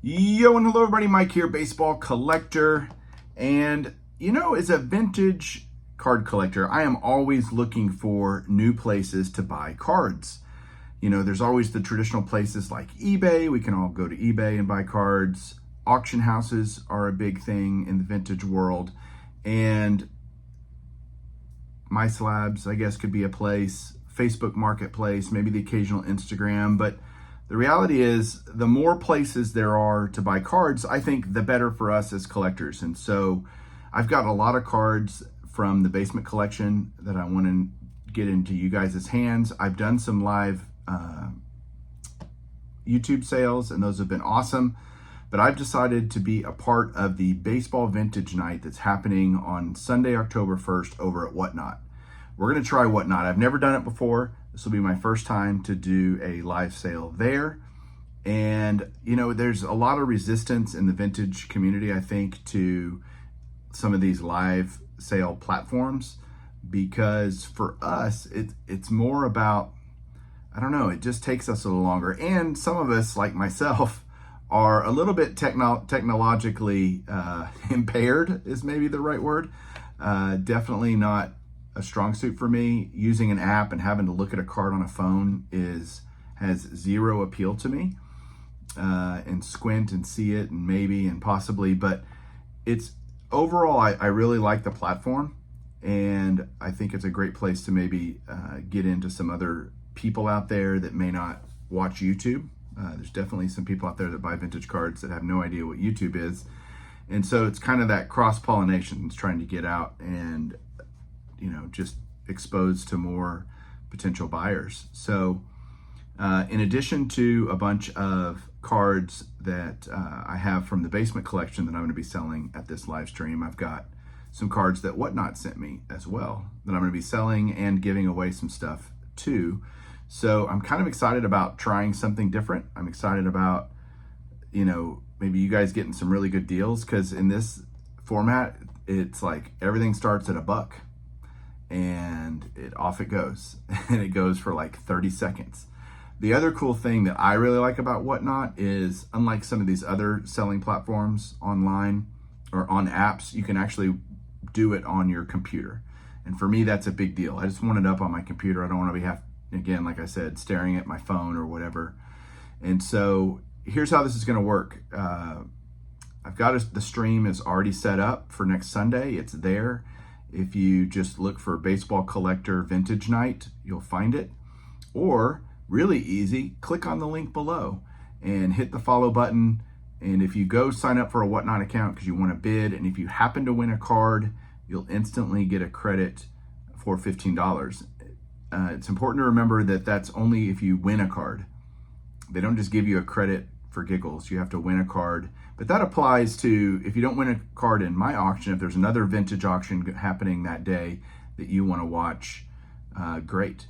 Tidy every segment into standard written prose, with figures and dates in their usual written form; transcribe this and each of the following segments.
Yo, and hello everybody, Mike here, baseball collector. And as a vintage card collector, I am always looking for new places to buy cards. There's always the traditional places like eBay. We can all go to eBay and buy cards. Auction houses are a big thing in the vintage world. And MySlabs, I guess, could be a place. Facebook Marketplace, maybe the occasional Instagram. But the reality is, the more places there are to buy cards, I think the better for us as collectors. And so I've got a lot of cards from the basement collection that I want to get into you guys' hands. I've done some live YouTube sales, and those have been awesome. But I've decided to be a part of the baseball vintage night that's happening on Sunday, October 1st over at Whatnot. We're going to try Whatnot. I've never done it before. This will be my first time to do a live sale there. And, there's a lot of resistance in the vintage community, I think, to some of these live sale platforms, because for us, it's more about, I don't know, it just takes us a little longer. And some of us, like myself, are a little bit technologically impaired, is maybe the right word. Definitely not a strong suit for me. Using an app and having to look at a card on a phone has zero appeal to me. And squint and see it and maybe and possibly, but it's overall, I really like the platform, and I think it's a great place to maybe get into some other people out there that may not watch YouTube. There's definitely some people out there that buy vintage cards that have no idea what YouTube is. And so it's kind of that cross-pollination. It's trying to get out and, just exposed to more potential buyers. So in addition to a bunch of cards that I have from the basement collection that I'm going to be selling at this live stream, I've got some cards that Whatnot sent me as well that I'm going to be selling and giving away some stuff too. So I'm kind of excited about trying something different. I'm excited about, maybe you guys getting some really good deals, because in this format, it's like everything starts at $1 and off it goes. And it goes for like 30 seconds. The other cool thing that I really like about Whatnot is, unlike some of these other selling platforms online or on apps, you can actually do it on your computer. And for me, that's a big deal. I just want it up on my computer. I don't want to be again, like I said, staring at my phone or whatever. And so here's how this is going to work. I've got the stream is already set up for next Sunday. It's there. If you just look for Baseball Collector Vintage Night, you'll find it. Or really easy, click on the link below and hit the follow button. And if you go sign up for a Whatnot account because you want to bid, and if you happen to win a card, you'll instantly get a credit for $15. It's important to remember that that's only if you win a card. They don't just give you a credit for giggles. You have to win a card. But that applies to, if you don't win a card in my auction, if there's another vintage auction happening that day that you want to watch, great.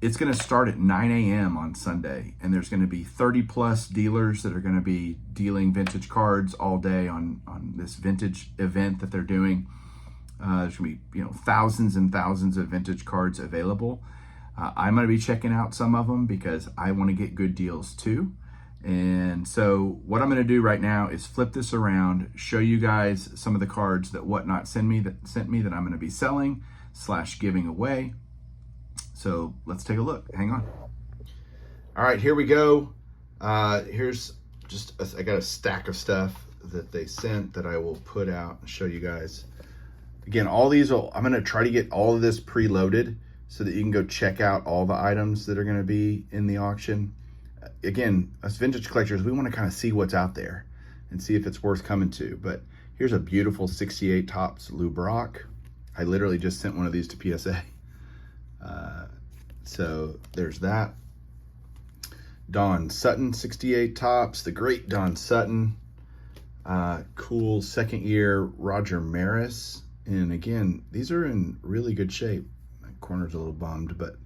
It's going to start at 9 a.m. on Sunday, and there's going to be 30 plus dealers that are going to be dealing vintage cards all day on this vintage event that they're doing. There's going to be thousands and thousands of vintage cards available. I'm going to be checking out some of them because I want to get good deals too. And so what I'm going to do right now is flip this around, show you guys some of the cards that Whatnot sent me that I'm going to be selling / giving away. So let's take a look. Hang on. All right, here we go. Here's I got a stack of stuff that they sent that I will put out and show you guys. Again, I'm going to try to get all of this preloaded so that you can go check out all the items that are going to be in the auction. Again, us vintage collectors, we want to kind of see what's out there and see if it's worth coming to. But here's a beautiful 68 Topps Lou Brock. I literally just sent one of these to PSA. So there's that. Don Sutton 68 Topps, the great Don Sutton. Cool second year Roger Maris. And again, these are in really good shape. My corner's a little bummed, but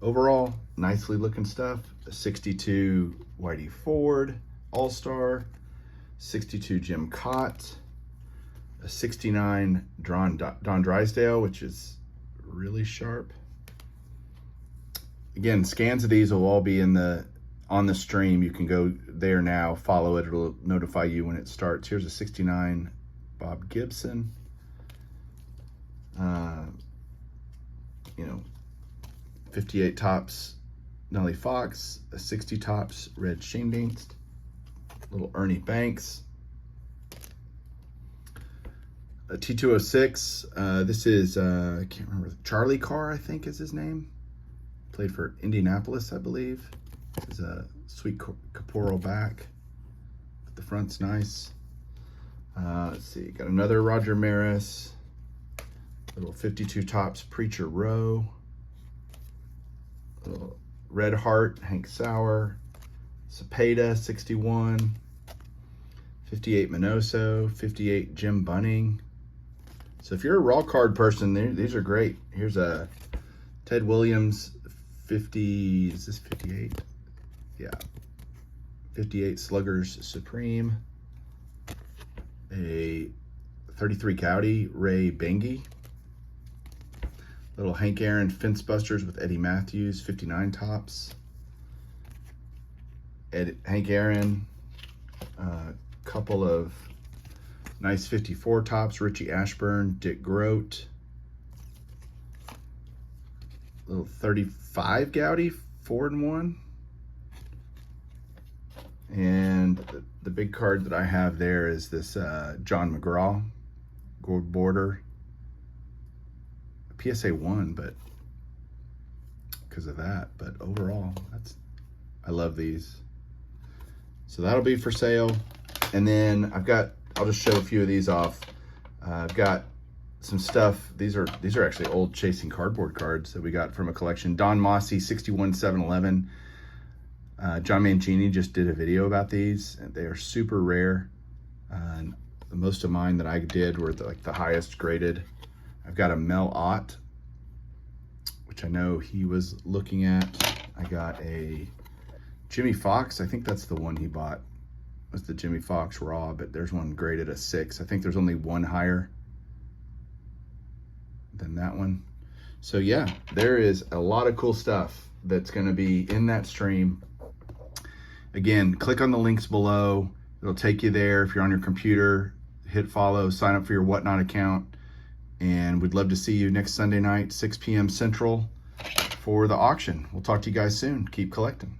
overall, nicely looking stuff. A 62 Whitey Ford All-Star, 62 Jim Cott, a 69 Don Drysdale, which is really sharp. Again, scans of these will all be in the on the stream. You can go there now, follow it. It'll notify you when it starts. Here's a 69 Bob Gibson. You know, 58 tops Nellie Fox, a 60 tops Red Schoendienst, little Ernie Banks, a T206. This is, I can't remember, Charlie Carr, I think is his name. Played for Indianapolis, I believe. This is a sweet Caporal back. The front's nice. Let's see, got another Roger Maris, little 52 tops Preacher Row, little Red Heart Hank Sauer, Cepeda 61, 58 Minoso, 58 Jim Bunning. So if you're a raw card person, these are great. Here's a Ted Williams 50, is this 58? Yeah, 58 Sluggers Supreme, a 33 Gowdy Ray Bengi, little Hank Aaron Fence Busters with Eddie Matthews, 59 tops, Hank Aaron, couple of nice 54 tops, Richie Ashburn, Dick Grote, little 35 Gowdy 4-in-1. And the big card that I have there is this John McGraw gold border, PSA 1, but because of that. But overall, I love these. So that'll be for sale. And then I'll just show a few of these off. I've got some stuff. These are actually old Chasing Cardboard cards that we got from a collection. Don Mossy 61 711. John Mangini just did a video about these, and they are super rare. And most of mine that I did were like the highest graded. I've got a Mel Ott, which I know he was looking at. I got a Jimmy Fox. I think that's the one he bought. It was the Jimmy Fox Raw, but there's one graded a 6. I think there's only one higher than that one. So yeah, there is a lot of cool stuff that's going to be in that stream. Again, click on the links below. It'll take you there. If you're on your computer, hit follow, sign up for your Whatnot account. And we'd love to see you next Sunday night, 6 p.m. Central for the auction. We'll talk to you guys soon. Keep collecting.